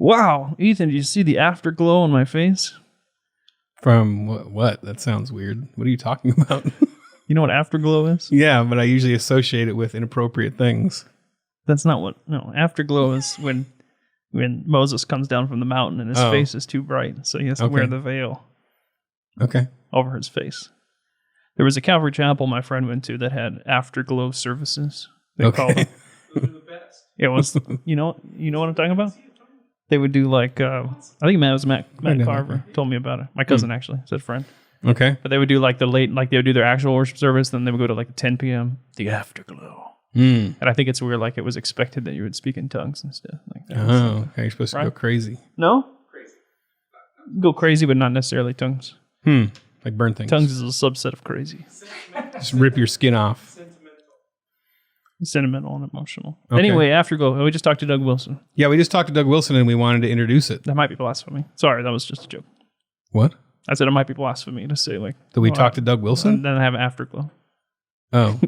Wow, Ethan, did you see the afterglow on my face? From what? That sounds weird. What are you talking about? You know what afterglow is? Yeah, but I usually associate it with inappropriate things. That's not what. No, afterglow is when Moses comes down from the mountain and his face is too bright, so he has to wear the veil. Okay. Over his face. There was a Calvary Chapel my friend went to that had afterglow services. They called them. Those are the best. It was. You know what I'm talking about? They would do like, I think it was Matt Carver told me about it. My cousin actually, said friend. Okay. But they would do like they would do their actual worship service, then they would go to like the 10 p.m. The afterglow. And I think it's where like it was expected that you would speak in tongues and stuff like that. Oh, okay. You're supposed to go crazy. No? Crazy. Go crazy, but not necessarily tongues. Like burn things. Tongues is a subset of crazy. Just rip your skin off. Sentimental and emotional. Okay. Anyway, afterglow. We just talked to Doug Wilson. Yeah, we just talked to Doug Wilson and we wanted to introduce it. That might be blasphemy. Sorry, that was just a joke. What? I said it might be blasphemy to say like. Did we talk to Doug Wilson? And then have afterglow. Oh.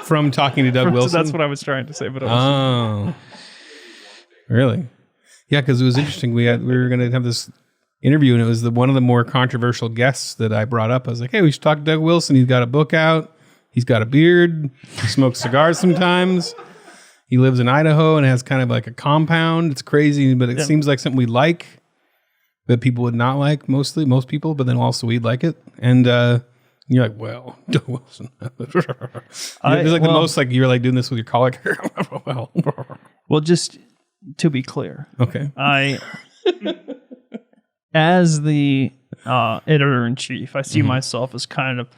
From talking to Doug Wilson? That's what I was trying to say. But really? Yeah, because it was interesting. We were going to have this interview, and it was one of the more controversial guests that I brought up. I was like, hey, we should talk to Doug Wilson. He's got a book out. He's got a beard. He smokes cigars sometimes. He lives in Idaho and has kind of like a compound. It's crazy, but it seems like something we like, that people would not like most people, but then also we'd like it. And you're like, well, Doug Wilson. It's like the most like you're like doing this with your colleague. Well, just to be clear. Okay. As the editor-in-chief, I see myself as kind of,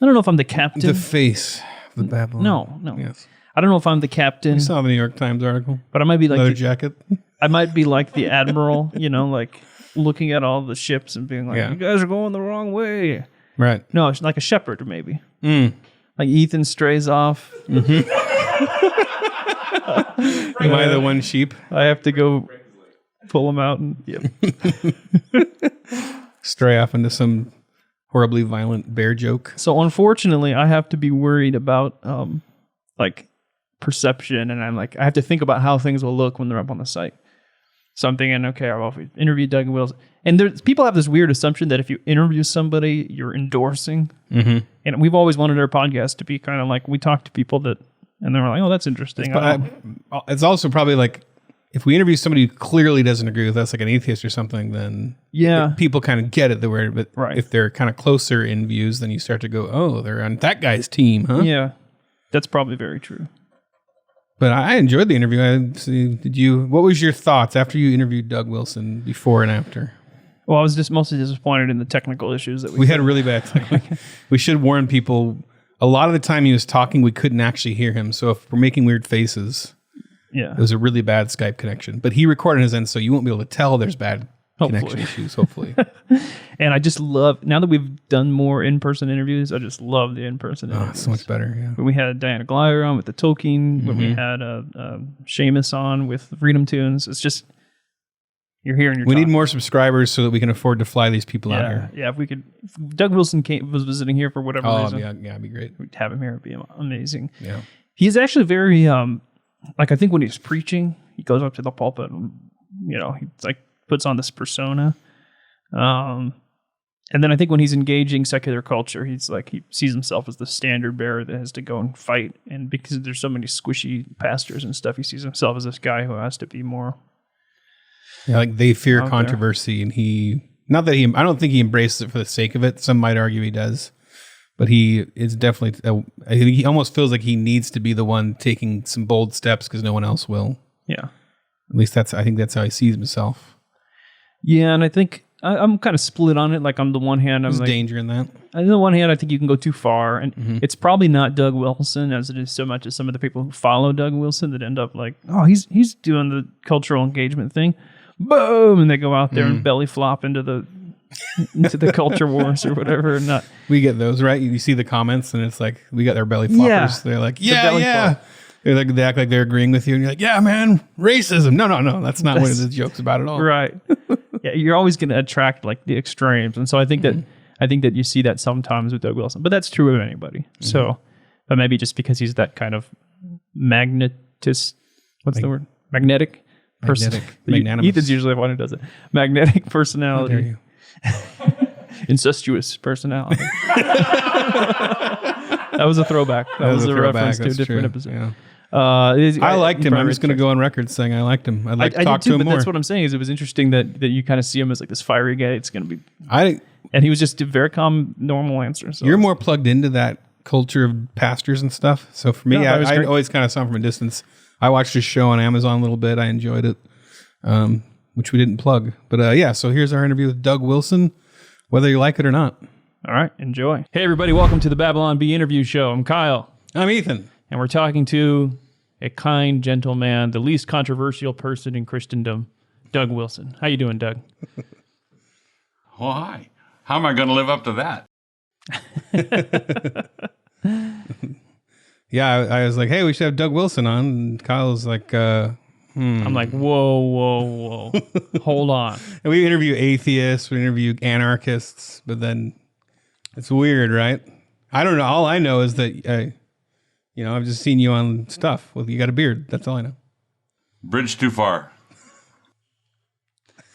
I don't know if I'm the captain. The face of the Babylon. No. Yes. I don't know if I'm the captain. You saw the New York Times article. But I might be like leather jacket. I might be like the admiral, like looking at all the ships and being like, you guys are going the wrong way. Right. No, it's like a shepherd maybe. Like Ethan strays off. Am I the one sheep? I have to go pull him out and stray off into some horribly violent bear joke. So unfortunately, I have to be worried about like perception, and I have to think about how things will look when they're up on the site. So I'm thinking, okay, I'll interview Doug Wilson. And people have this weird assumption that if you interview somebody, you're endorsing. And we've always wanted our podcast to be kind of like, we talk to people that, and they're like, oh, that's interesting. It's also probably like, if we interview somebody who clearly doesn't agree with us, like an atheist or something, then people kind of get it. But if they're kind of closer in views, then you start to go, oh, they're on that guy's team, huh? Yeah, that's probably very true. But I enjoyed the interview. What was your thoughts after you interviewed Doug Wilson, before and after? Well, I was just mostly disappointed in the technical issues that we had really bad technical. We should warn people, a lot of the time he was talking, we couldn't actually hear him. So if we're making weird faces, it was a really bad Skype connection. But he recorded his end, so you won't be able to tell there's bad connection issues, hopefully. And I just love, now that we've done more in-person interviews, I just love the in-person interviews. It's so much better, yeah. When we had Diana Glyer on with the Tolkien, when we had Seamus on with Freedom Tunes, it's just, you're here and you're We talking. need more subscribers so that we can afford to fly these people out here. Yeah, if Doug Wilson was visiting here for whatever reason. Yeah, it'd be great. We'd have him here, it'd be amazing. Yeah. He's actually very, I think when he's preaching, he goes up to the pulpit and, he puts on this persona. And then I think when he's engaging secular culture, he sees himself as the standard bearer that has to go and fight. And because there's so many squishy pastors and stuff, he sees himself as this guy who has to be more. Yeah, like they fear controversy, and I don't think he embraces it for the sake of it. Some might argue he does, but he is definitely, I think he almost feels like he needs to be the one taking some bold steps because no one else will. Yeah. At least I think that's how he sees himself. Yeah, and I think I'm kind of split on it. Like on the one hand, There's danger in that. On the one hand, I think you can go too far, and it's probably not Doug Wilson as it is so much as some of the people who follow Doug Wilson that end up like, oh, he's doing the cultural engagement thing, boom, and they go out there and belly flop into the culture wars or whatever. And not we get those, right? You see the comments, and it's like we got their belly floppers. Yeah. They're like, yeah. They act like they're agreeing with you, and you're like, yeah, man, racism. No, that's not what the joke's about at all. Right. Yeah, you're always going to attract like the extremes, and so I think that you see that sometimes with Doug Wilson, but that's true of anybody. So, but maybe just because he's that kind of magnetic, Magnanimous. Ethan's usually the one who does it. Magnetic How personality. dare you? Incestuous personality. That was a throwback. That was a reference to a different episode. Yeah. I liked him. I'm just going to go on record saying I liked him. I'd like to talk to him but more. That's what I'm saying. Is it was interesting that you kind of see him as like this fiery guy. It's going to be. And he was just a very calm, normal answer. So you're more plugged into that culture of pastors and stuff. So for me, No, I always kind of saw him from a distance. I watched his show on Amazon a little bit. I enjoyed it, which we didn't plug. But so here's our interview with Doug Wilson, whether you like it or not. All right, enjoy. Hey, everybody, welcome to the Babylon Bee interview show. I'm Kyle. I'm Ethan. And we're talking to a kind, gentle man, the least controversial person in Christendom, Doug Wilson. How you doing, Doug? Well, hi. How am I going to live up to that? Yeah, I was like, hey, we should have Doug Wilson on. And Kyle was like, I'm like, whoa. Hold on. And we interview atheists, we interview anarchists, but then it's weird, right? I don't know. All I know is that, I've just seen you on stuff. Well, you got a beard. That's all I know. Bridge too far.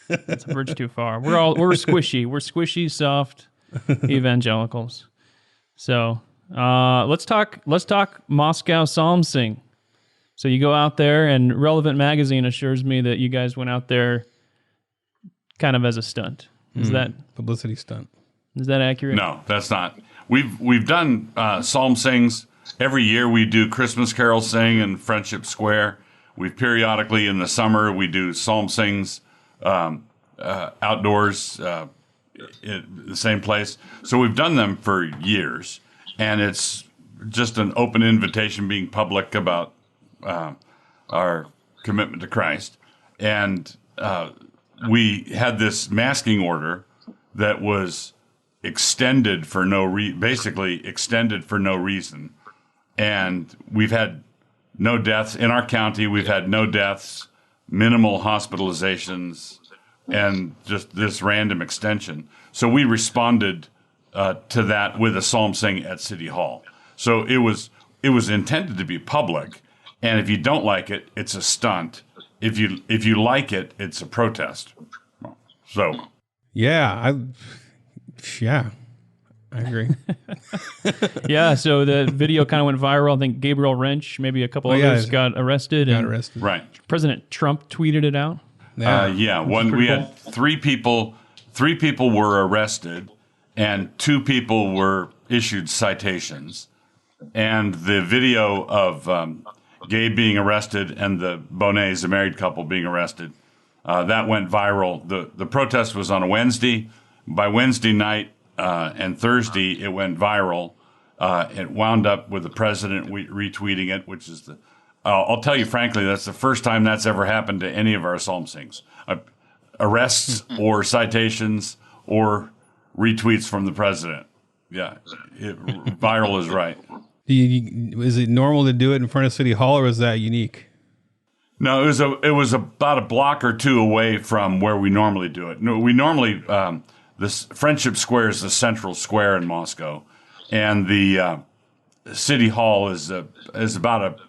That's a bridge too far. We're squishy. We're squishy, soft evangelicals. So let's talk Moscow Psalm Sing. So you go out there, and Relevant Magazine assures me that you guys went out there kind of as a stunt. Is that publicity stunt? Is that accurate? No, that's not. We've done psalm sings every year. We do Christmas Carol Sing in Friendship Square. We periodically in the summer we do psalm sings outdoors in the same place. So we've done them for years, and it's just an open invitation, being public about our commitment to Christ. And we had this masking order that was extended for basically extended for no reason. And we've had no deaths in our county. We've had no deaths, minimal hospitalizations, and just this random extension. So we responded to that with a psalm sing at City Hall. So it was intended to be public, and if you don't like it, it's a stunt. If you like it, it's a protest. So yeah, I agree. Yeah, so the video kind of went viral. I think Gabriel Wrench, maybe a couple others got arrested. Right. President Trump tweeted it out. Yeah. We had three people were arrested, and 2 people were issued citations. And the video of Gabe being arrested and the Bonets, the married couple, being arrested, that went viral. The protest was on a Wednesday. By Wednesday night and Thursday, it went viral. It wound up with the president retweeting it, which is I'll tell you frankly, that's the first time that's ever happened to any of our psalm sings. Arrests or citations or retweets from the president. Yeah, viral is right. Is it normal to do it in front of City Hall, or is that unique? No, it was about a block or 2 away from where we normally do it. No, we normally this Friendship Square is the central square in Moscow, and the City Hall is about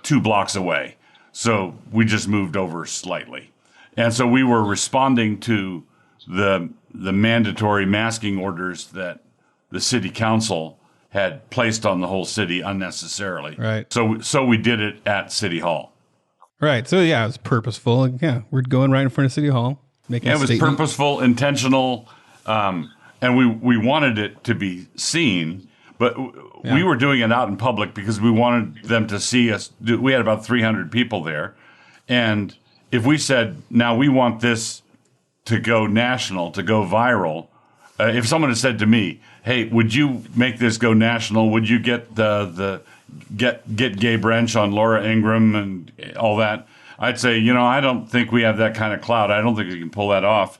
2 blocks away. So we just moved over slightly, and so we were responding to the mandatory masking orders that the city council had placed on the whole city unnecessarily. Right. So we did it at City Hall. Right. So yeah, it was purposeful. Yeah, we're going right in front of City Hall, making a it was statement. Purposeful, intentional, and we wanted it to be seen, but we were doing it out in public because we wanted them to see us. We had about 300 people there, and if we said, now we want this to go national, to go viral, if someone had said to me, hey, would you make this go national? Would you get get Gabe Wrench on Laura Ingraham and all that? I'd say, I don't think we have that kind of clout. I don't think we can pull that off.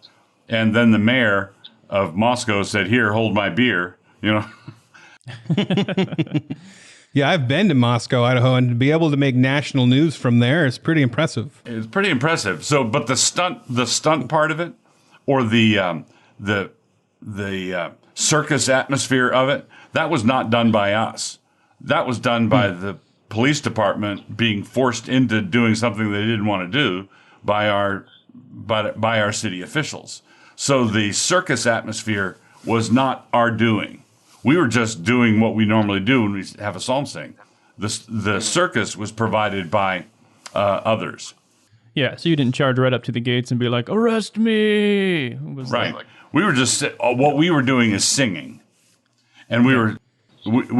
And then the mayor of Moscow said, here, hold my beer, Yeah, I've been to Moscow, Idaho, and to be able to make national news from there is pretty impressive. It's pretty impressive. So, but the stunt part of it, or the circus atmosphere of it, that was not done by us. That was done by the police department being forced into doing something they didn't want to do by our city officials. So the circus atmosphere was not our doing. We were just doing what we normally do when we have a psalm sing. The circus was provided by others. Yeah, so you didn't charge right up to the gates and be like, "Arrest me!" It was Right. like, We were just what we were doing is singing, and we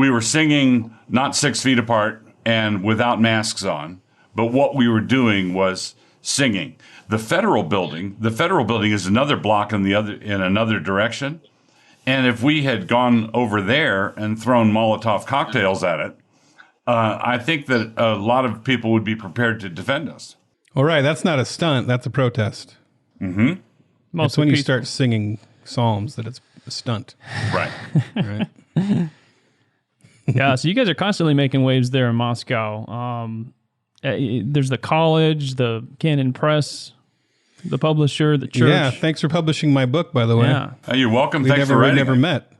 were singing not 6 feet apart and without masks on. But what we were doing was singing. The federal building is another block in another direction, and if we had gone over there and thrown Molotov cocktails at it, I think that a lot of people would be prepared to defend us. All right, that's not a stunt. That's a protest. Mm-hmm. It's when you start singing psalms that it's a stunt. Right. Right. Yeah, so you guys are constantly making waves there in Moscow. There's the college, the Canon Press, the publisher, the church. Yeah, thanks for publishing my book, by the way. Yeah. You're welcome. We Thanks for writing. never met.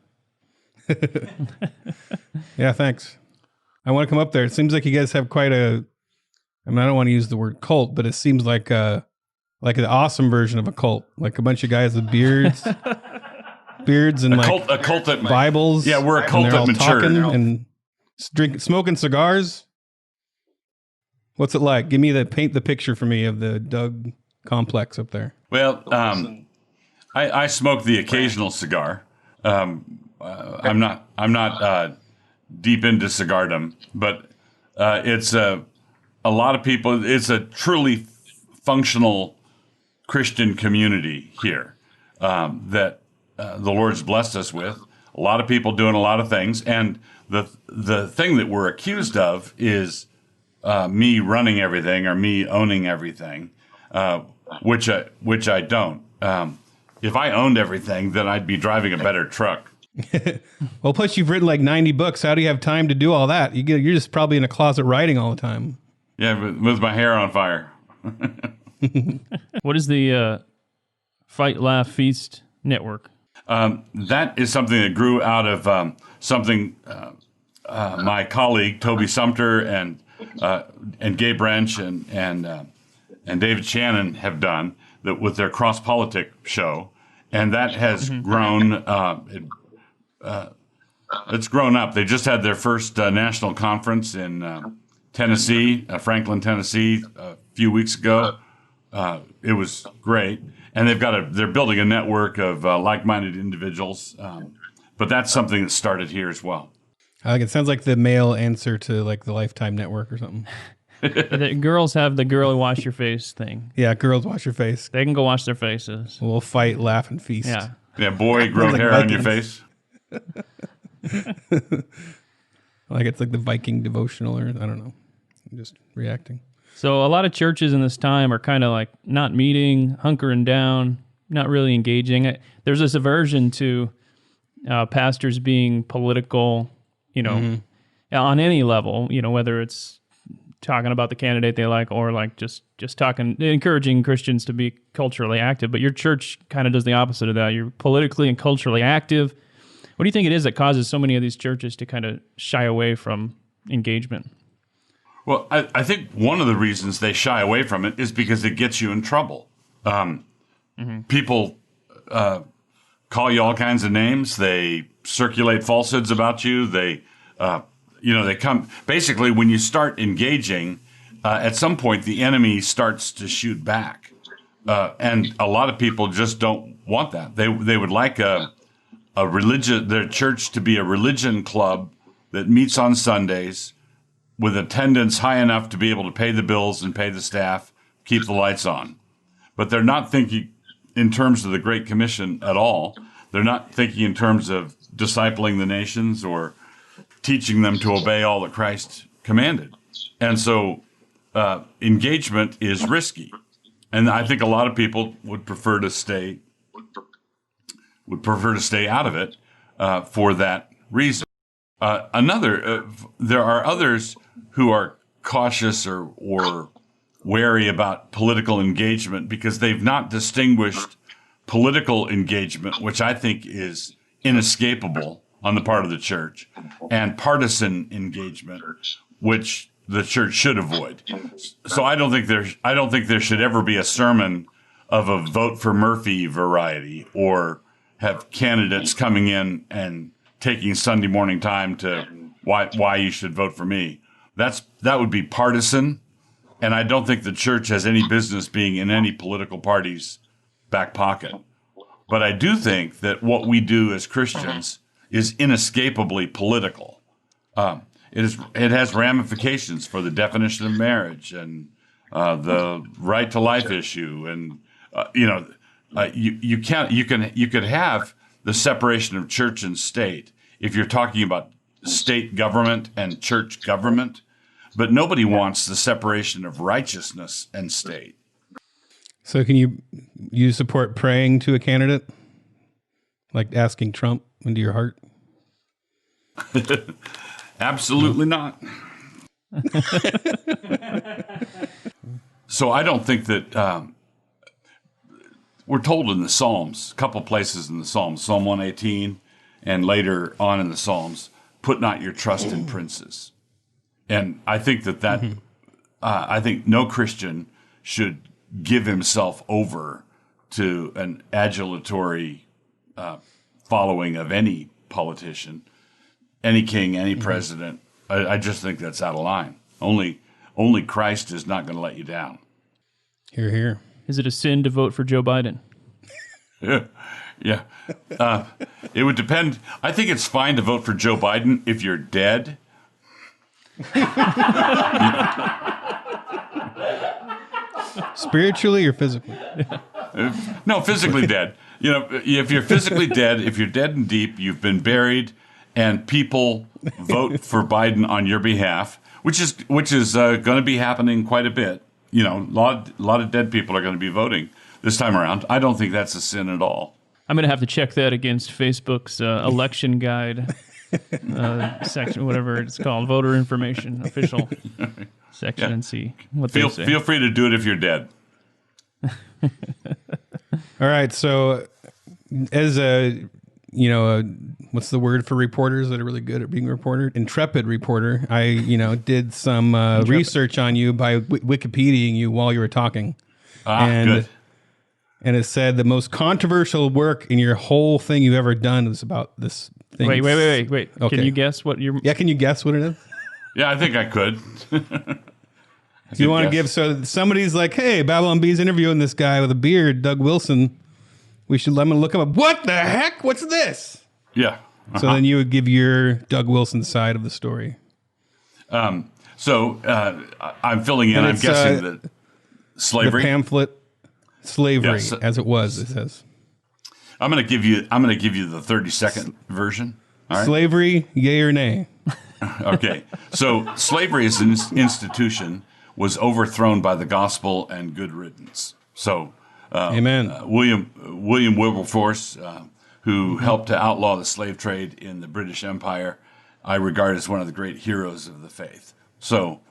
Yeah, thanks. I want to come up there. It seems like you guys have quite a, I mean, I don't want to use the word cult, but it seems like an awesome version of a cult, like a bunch of guys with beards and a cult that Bibles. Yeah, we're a cult and they're all that matured. talking and smoking cigars. What's it like? Paint the picture for me of the Doug complex up there. Well, I smoke the occasional cigar. I'm not deep into cigardom, but it's a lot of people. It's a truly functional Christian community here that the Lord's blessed us with. A lot of people doing a lot of things, and the thing that we're accused of is me running everything or me owning everything, which I don't. If I owned everything, then I'd be driving a better truck. Well, plus you've written like 90 books. How do you have time to do all that? You're just probably in a closet writing all the time. Yeah, with my hair on fire. What is the Fight, Laugh, Feast network? That is something that grew out of something my colleague Toby Sumter and Gabe Wrench and David Shannon have done that with their Cross Politic show, and that has grown. It's grown up. They just had their first national conference in Tennessee, Franklin, Tennessee, a few weeks ago. It was great, and they're building a network of like-minded individuals. But that's something that started here as well. I like it. Sounds like the male answer to like the Lifetime Network or something. The girls have the girl wash your face thing. Yeah, girls wash your face. They can go wash their faces. We'll fight, laugh, and feast. Yeah. Yeah, boy, grow like hair on your Vikings. face. Like it's like the Viking devotional, or I don't know. I'm just reacting. So a lot of churches in this time are kind of like not meeting, hunkering down, not really engaging. There's this aversion to pastors being political, on any level, whether it's talking about the candidate they like or like just talking, encouraging Christians to be culturally active. But your church kind of does the opposite of that. You're politically and culturally active. What do you think it is that causes so many of these churches to kind of shy away from engagement? Well, I think one of the reasons they shy away from it is because it gets you in trouble. People call you all kinds of names. They circulate falsehoods about you. They come. Basically, when you start engaging, at some point the enemy starts to shoot back, and a lot of people just don't want that. They would like their church to be a religion club that meets on Sundays with attendance high enough to be able to pay the bills and pay the staff, keep the lights on. But they're not thinking in terms of the Great Commission at all. They're not thinking in terms of discipling the nations or teaching them to obey all that Christ commanded. And so engagement is risky. And I think a lot of people would prefer to stay out of it for that reason. There are others who are cautious or wary about political engagement because they've not distinguished political engagement, which I think is inescapable on the part of the church, and partisan engagement, which the church should avoid. So I don't think there should ever be a sermon of a vote for Murphy variety, or have candidates coming in and taking Sunday morning time to why you should vote for me. That would be partisan, and I don't think the church has any business being in any political party's back pocket. But I do think that what we do as Christians is inescapably political. It has ramifications for the definition of marriage and the right to life issue, and you could have the separation of church and state if you're talking about state government and church government, but nobody wants the separation of righteousness and state. So can you support praying to a candidate? Like asking Trump into your heart? Absolutely not. So I don't think that we're told in the Psalms, a couple places in the Psalms, Psalm 118 and later on in the Psalms, put not your trust in princes. And I think I think no Christian should give himself over to an adulatory following of any politician, any king, any president. I just think that's out of line. Only Christ is not going to let you down. Hear, hear. Is it a sin to vote for Joe Biden? Yeah. It would depend. I think it's fine to vote for Joe Biden if you're dead. Spiritually or physically? No, physically dead. If you're physically dead, if you're dead and deep, you've been buried, and people vote for Biden on your behalf, which is going to be happening quite a bit. A lot of dead people are going to be voting this time around. I don't think that's a sin at all. I'm going to have to check that against Facebook's election guide section, whatever it's called, voter information, official section, and see what they say. Feel free to do it if you're dead. All right. So as what's the word for reporters that are really good at being a reporter? Intrepid reporter. I, did some research on you by Wikipediaing you while you were talking. Good. And it said the most controversial work in your whole thing you've ever done is about this thing. Wait. Okay. Can you guess what your... Yeah, can you guess what it is? Yeah, I think I could. Do you want to give... So somebody's like, hey, Babylon Bee's interviewing this guy with a beard, Doug Wilson. We should let him look him up. What the heck? What's this? Yeah. So then you would give your Doug Wilson side of the story. I'm filling in. I'm guessing that slavery... The pamphlet... Slavery, yes, as it was, it says. I'm going to give you the 30-second version. All right? Slavery, yay or nay? Okay. So slavery as an institution was overthrown by the gospel and good riddance. So Amen. William Wilberforce, who helped to outlaw the slave trade in the British Empire, I regard as one of the great heroes of the faith. So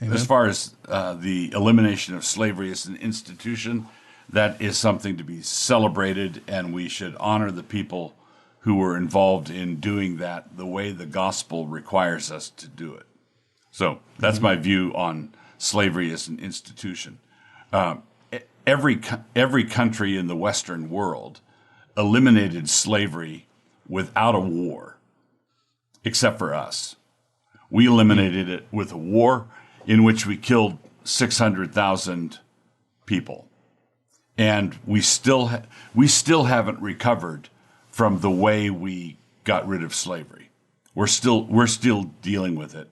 Amen. As far as the elimination of slavery as an institution, that is something to be celebrated, and we should honor the people who were involved in doing that the way the gospel requires us to do it. So that's my view on slavery as an institution. Every country in the Western world eliminated slavery without a war, except for us. We eliminated it with a war in which we killed 600,000 people. And we still haven't recovered from the way we got rid of slavery. We're still dealing with it,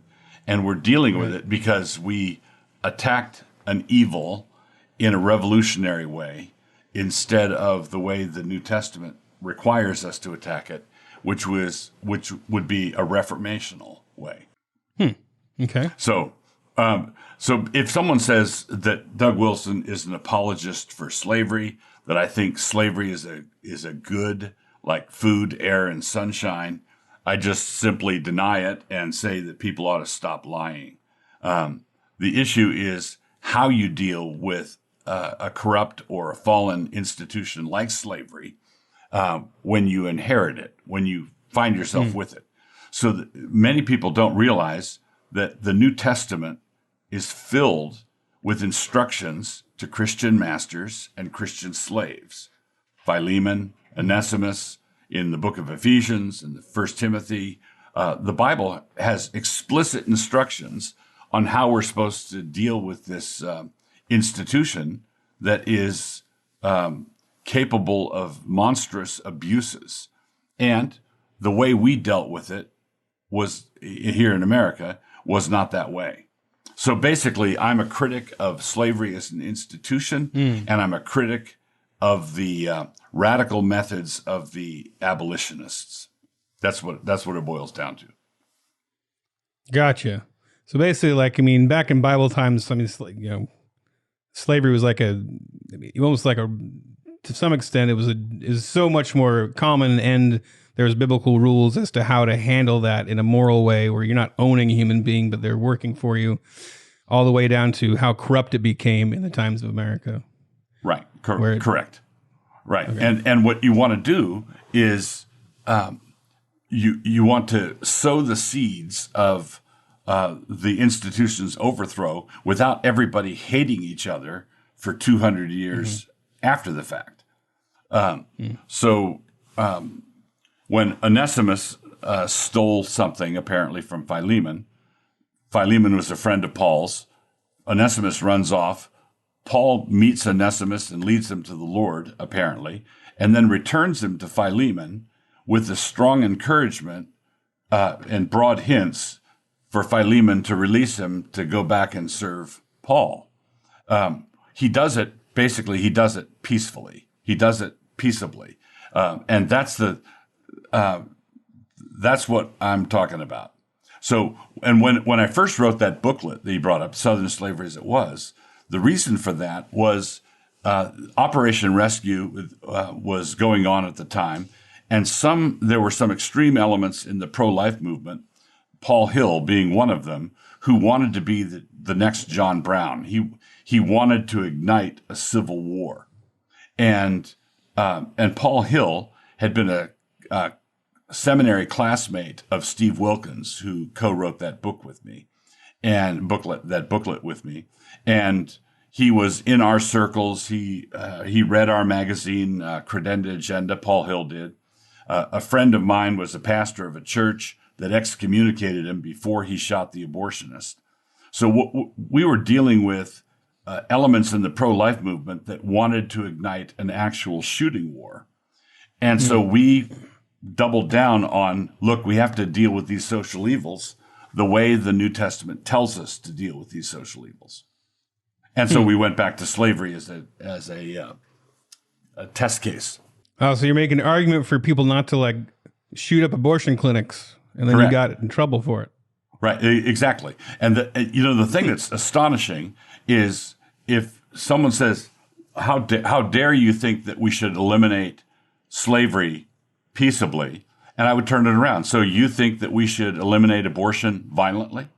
and we're dealing with it because we attacked an evil in a revolutionary way instead of the way the New Testament requires us to attack it, which would be a reformational way. Okay. So if someone says that Doug Wilson is an apologist for slavery, that I think slavery is a good, like food, air, and sunshine, I just simply deny it and say that people ought to stop lying. The issue is how you deal with a corrupt or a fallen institution like slavery when you inherit it, when you find yourself with it. So that many people don't realize that the New Testament is filled with instructions to Christian masters and Christian slaves. Philemon, Onesimus, in the book of Ephesians, in the First Timothy, the Bible has explicit instructions on how we're supposed to deal with this institution that is capable of monstrous abuses. And the way we dealt with it was, here in America, was not that way. So basically, I'm a critic of slavery as an institution, and I'm a critic of the radical methods of the abolitionists. That's what it boils down to. Gotcha. So basically, like, I mean, back in Bible times, I mean, it's like, slavery was like almost like to some extent, is so much more common, and there's biblical rules as to how to handle that in a moral way, where you're not owning a human being, but they're working for you, all the way down to how corrupt it became in the times of America. Right. Correct. Right. Okay. And what you want to do is you want to sow the seeds of the institution's overthrow without everybody hating each other for 200 years after the fact. So when Onesimus stole something apparently from Philemon was a friend of Paul's. Onesimus runs off. Paul meets Onesimus and leads him to the Lord, apparently, and then returns him to Philemon with a strong encouragement and broad hints for Philemon to release him to go back and serve Paul. He does it peacefully. He does it peaceably. And that's what I'm talking about. So, and when I first wrote that booklet that you brought up, Southern Slavery as It Was, the reason for that was Operation Rescue was going on at the time, and there were some extreme elements in the pro-life movement, Paul Hill being one of them, who wanted to be the next John Brown. He wanted to ignite a civil war, and Paul Hill had been a seminary classmate of Steve Wilkins, who co-wrote that book with me, and booklet with me. And he was in our circles. He read our magazine, Credenda Agenda. Paul Hill did. A friend of mine was a pastor of a church that excommunicated him before he shot the abortionist. So we were dealing with elements in the pro-life movement that wanted to ignite an actual shooting war. And so we doubled down on, look, we have to deal with these social evils the way the New Testament tells us to deal with these social evils. And so we went back to slavery as a test case. Oh, so you're making an argument for people not to like shoot up abortion clinics, and then Correct. You got in trouble for it. Right, exactly. And the thing that's astonishing is if someone says, how dare you think that we should eliminate slavery peaceably? And I would turn it around. So you think that we should eliminate abortion violently?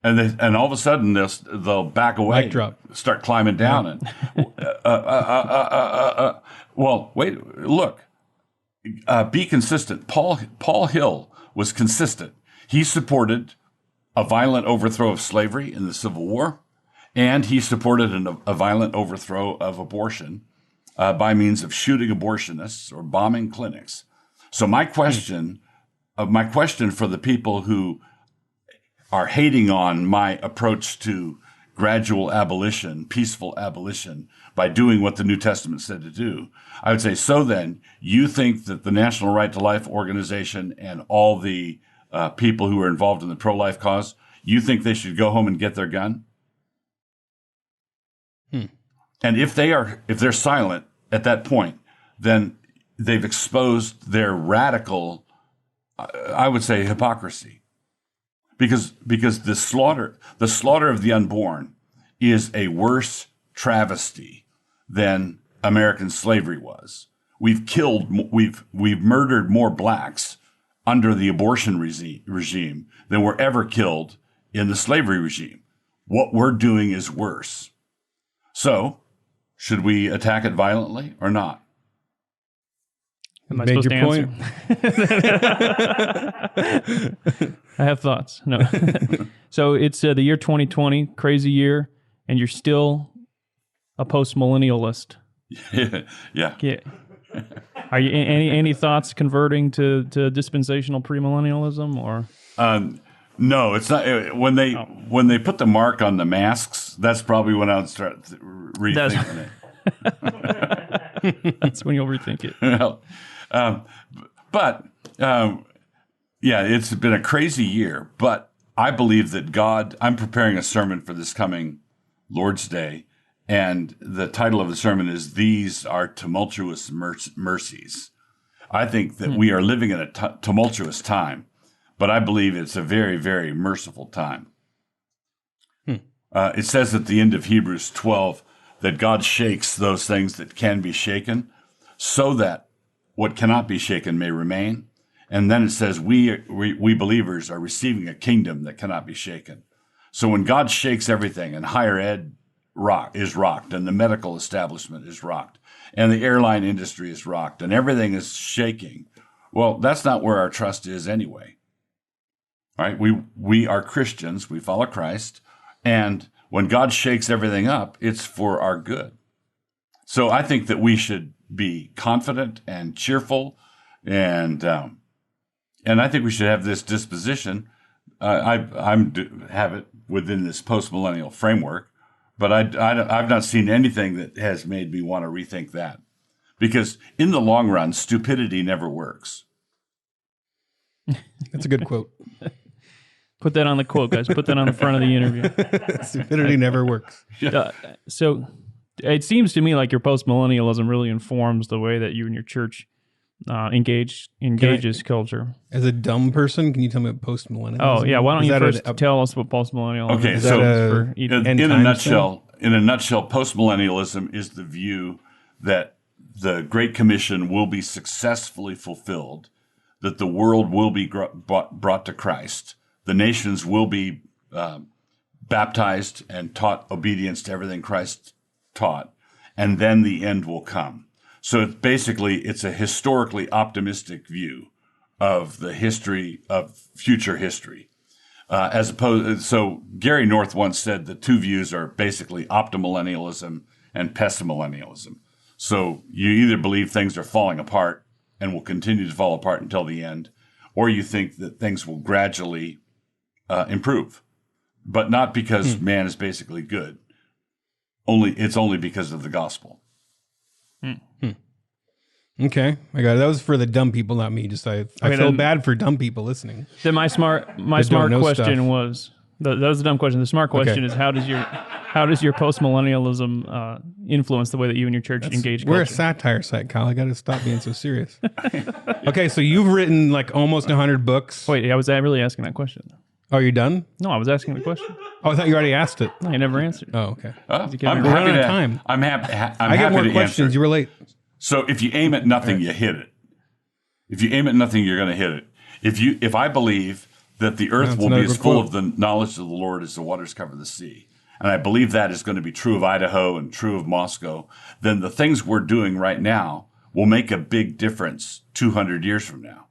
And all of a sudden they'll back away, Mic drop. Start climbing down, and well, wait, look, be consistent. Paul Hill was consistent. He supported a violent overthrow of slavery in the Civil War, and he supported a violent overthrow of abortion by means of shooting abortionists or bombing clinics. So my question for the people who are hating on my approach to gradual abolition, peaceful abolition, by doing what the New Testament said to do, I would say, so then, you think that the National Right to Life organization and all the people who are involved in the pro-life cause, you think they should go home and get their gun? And if they're silent at that point, then they've exposed their radical, I would say, hypocrisy. Because the slaughter of the unborn is a worse travesty than American slavery was. We've murdered more blacks under the abortion regime than were ever killed in the slavery regime. What we're doing is worse. So, should we attack it violently or not? Am I Made supposed your to answer? I have thoughts. No. So it's the year 2020, crazy year, and you're still a postmillennialist. Yeah. Yeah. Are you any thoughts converting to dispensational premillennialism or? No, it's not. When they put the mark on the masks, that's probably when I'll start rethinking it. That's when you'll rethink it. Well, but yeah, it's been a crazy year. But I believe that God. I'm preparing a sermon for this coming Lord's Day, and the title of the sermon is "These Are Tumultuous Mercies." I think that we are living in a tumultuous time, but I believe it's a very, very merciful time. It says at the end of Hebrews 12 that God shakes those things that can be shaken so that what cannot be shaken may remain. And then it says we believers are receiving a kingdom that cannot be shaken. So when God shakes everything, and higher ed is rocked, and the medical establishment is rocked, and the airline industry is rocked, and everything is shaking, well, that's not where our trust is anyway. All right? We are Christians. We follow Christ. And when God shakes everything up, it's for our good. So I think that we should be confident and cheerful, and I think we should have this disposition. I have it within this postmillennial framework, but I've not seen anything that has made me want to rethink that, because in the long run, stupidity never works. That's a good quote. Put that on the quote, guys. Put that on the front of the interview. Stupidity never works. So it seems to me like your postmillennialism really informs the way that you and your church engages culture. As a dumb person, can you tell me what postmillennialism? Oh yeah, why don't is you that first tell us what postmillennialism Okay, is? so in a nutshell, thing? postmillennialism is the view that the Great Commission will be successfully fulfilled, that the world will be brought to Christ, the nations will be baptized and taught obedience to everything Christ taught, and then the end will come. So it's a historically optimistic view of the history of future history. So Gary North once said the two views are basically optimillennialism and pessimillennialism. So you either believe things are falling apart and will continue to fall apart until the end, or you think that things will gradually improve, but not because man is basically good. It's only because of the gospel. Okay, I got it. That was for the dumb people, not me. I feel bad for dumb people listening. Then my smart question was that was a dumb question. The smart question is how does your postmillennialism influence the way that you and your church engage culture? We're a satire site, Kyle. I got to stop being so serious. Okay, so you've written like almost 100 books. Wait, was I really asking that question? Oh, you're done? No, I was asking the question. Oh, I thought you already asked it. No, you never answered. Oh, okay. I'm We're happy running to, time. I'm happy. I got more to questions. answer. You were late. So if you aim at nothing, you hit it. If you aim at nothing, you're going to hit it. If I believe that the earth will be as full of the knowledge of the Lord as the waters cover the sea, and I believe that is going to be true of Idaho and true of Moscow, then the things we're doing right now will make a big difference 200 years from now.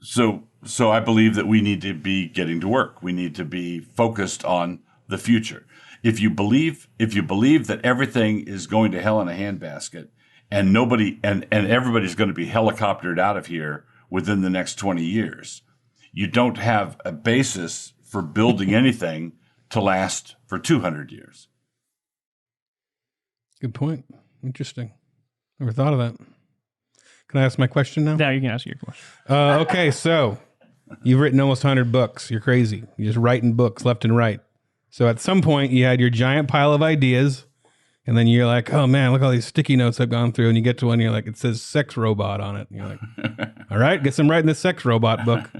So I believe that we need to be getting to work. We need to be focused on the future. If you believe that everything is going to hell in a handbasket, and nobody and everybody's going to be helicoptered out of here within the next 20 years, you don't have a basis for building anything to last for 200 years. Good point. Interesting. Never thought of that. Can I ask my question now? Now you can ask your question. Okay, so you've written almost 100 books. You're crazy. You're just writing books left and right. So at some point, you had your giant pile of ideas, and then you're like, oh man, look at all these sticky notes I've gone through. And you get to one, you're like, it says sex robot on it. And you're like, all right, guess I'm writing this sex robot book.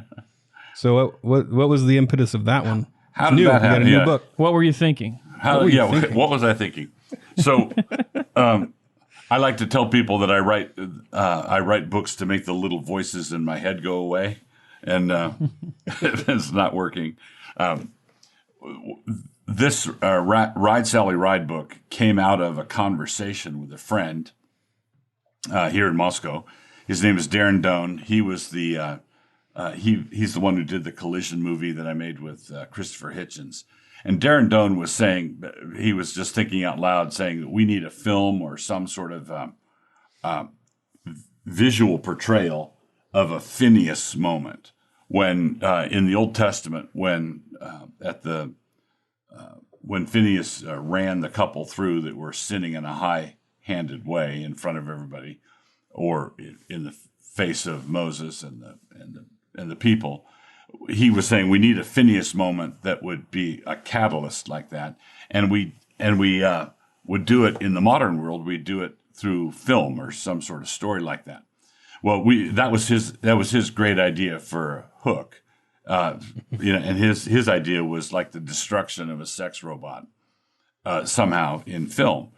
So what was the impetus of that one? How did that happen? You got a new book. What were you thinking? What was I thinking? So I like to tell people that I write books to make the little voices in my head go away, and it's not working. This Ride Sally Ride book came out of a conversation with a friend here in Moscow, His name is Darren Doan. He was the he's the one who did the Collision movie that I made with Christopher Hitchens. And Darren Doan was saying, he was just thinking out loud, saying that we need a film or some sort of visual portrayal of a Phineas moment when in the Old Testament, when when Phineas ran the couple through that were sinning in a high-handed way in front of everybody, or in the face of Moses and the people. He was saying we need a Phineas moment that would be a catalyst like that, and we would do it in the modern world. We'd do it through film or some sort of story like that. Well, that was his great idea for a hook, and his idea was like the destruction of a sex robot somehow in film,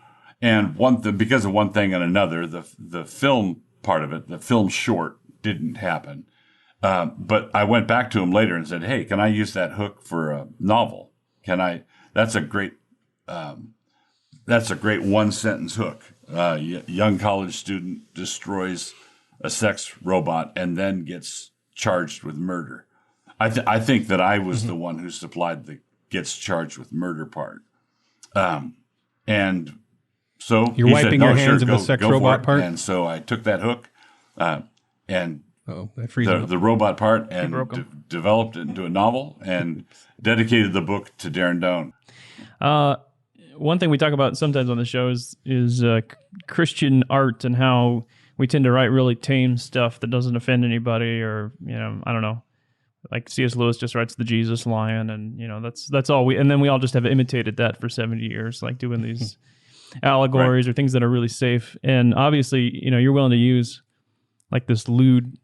and because of one thing and another, the film part of it, the film short, didn't happen. But I went back to him later and said, "Hey, can I use that hook for a novel? Can I? That's a great one sentence hook. Young college student destroys a sex robot and then gets charged with murder." I think that I was the one who supplied the gets charged with murder part. And so you're wiping your hands of the sex robot part. And so I took that hook and the robot part and developed it into a novel and dedicated the book to Darren Doan. One thing we talk about sometimes on the show is Christian art and how we tend to write really tame stuff that doesn't offend anybody, or I don't know. Like C.S. Lewis just writes the Jesus Lion, and that's all and then we all just have imitated that for 70 years, like doing these allegories or things that are really safe. And obviously, you're willing to use like this lewd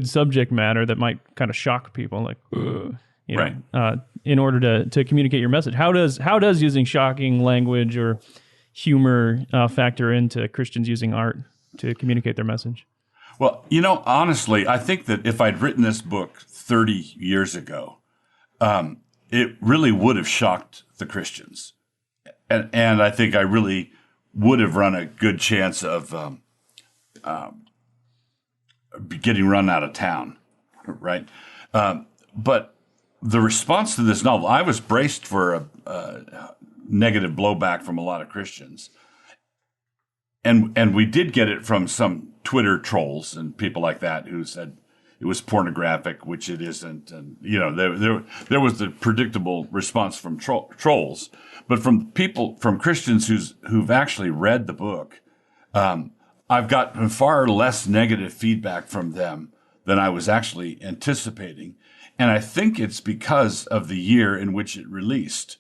subject matter that might kind of shock people, like in order to communicate your message. How does using shocking language or humor factor into Christians using art to communicate their message? Well, honestly, I think that if I'd written this book 30 years ago, it really would have shocked the Christians. And I think I really would have run a good chance of getting run out of town, right? But the response to this novel, I was braced for a negative blowback from a lot of Christians. And we did get it from some Twitter trolls and people like that who said it was pornographic, which it isn't. And, there was the predictable response from trolls. But from Christians who've actually read the book, I've gotten far less negative feedback from them than I was actually anticipating. And I think it's because of the year in which it released.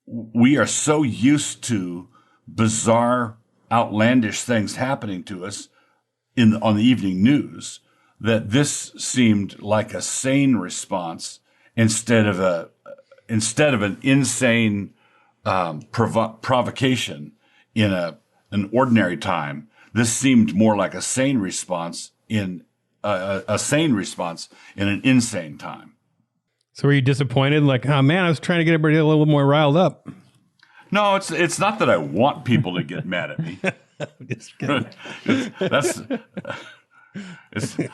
We are so used to bizarre, outlandish things happening to us on the evening news that this seemed like a sane response instead of an insane provocation in an ordinary time. This seemed more like a sane response in a sane response in an insane time. So were you disappointed? Like, oh man, I was trying to get everybody a little more riled up. No, it's not that I want people to get mad at me. Just kidding.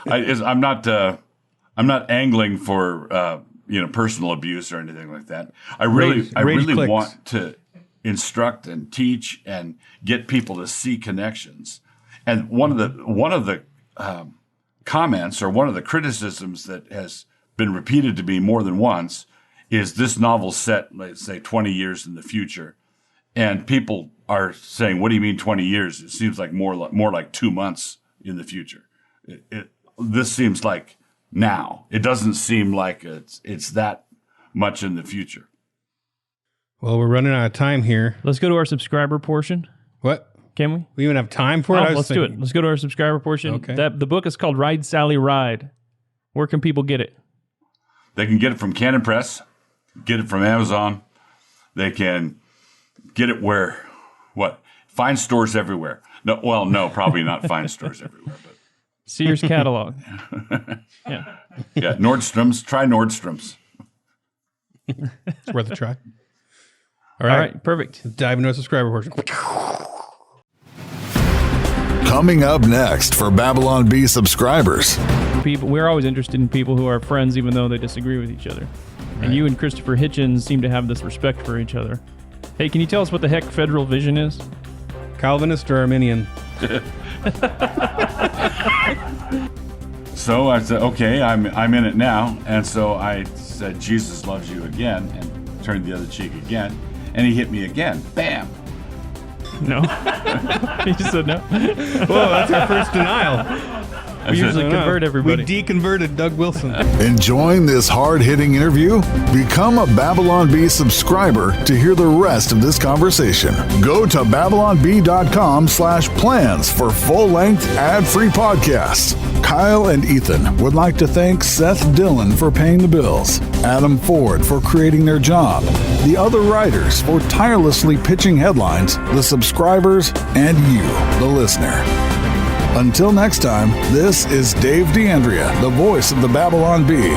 I'm not angling for personal abuse or anything like that. I really want to instruct and teach and get people to see connections. And one of the comments or one of the criticisms that has been repeated to me more than once is this novel set, let's say, 20 years in the future. And people are saying, "What do you mean 20 years? It seems like more like 2 months in the future." This seems like now. It doesn't seem like it's that much in the future. Well, we're running out of time here. Let's go to our subscriber portion. What? Can we? We even have time for it? Let's do it. Let's go to our subscriber portion. Okay. The book is called Ride, Sally, Ride. Where can people get it? They can get it from Canon Press, get it from Amazon. They can get it fine stores everywhere. No, probably not fine stores everywhere, but Sears catalog. Yeah. Yeah, Nordstrom's. Try Nordstrom's. It's worth a try. All right, perfect. Let's dive into a subscriber portion. Coming up next for Babylon Bee subscribers. We're always interested in people who are friends even though they disagree with each other. Right. And you and Christopher Hitchens seem to have this respect for each other. Hey, can you tell us what the heck federal vision is? Calvinist or Arminian? So I said, okay, I'm in it now. And so I said, Jesus loves you again, and turned the other cheek again. And he hit me again. Bam. No. He just said no. Whoa, that's our first denial. We usually convert everybody. We deconverted Doug Wilson. Enjoying this hard-hitting interview? Become a Babylon Bee subscriber to hear the rest of this conversation. Go to babylonbee.com/plans for full-length, ad-free podcasts. Kyle and Ethan would like to thank Seth Dillon for paying the bills, Adam Ford for creating their job, the other writers for tirelessly pitching headlines, the subscribers, and you, the listener. Until next time, this is Dave DeAndrea, the voice of the Babylon Bee.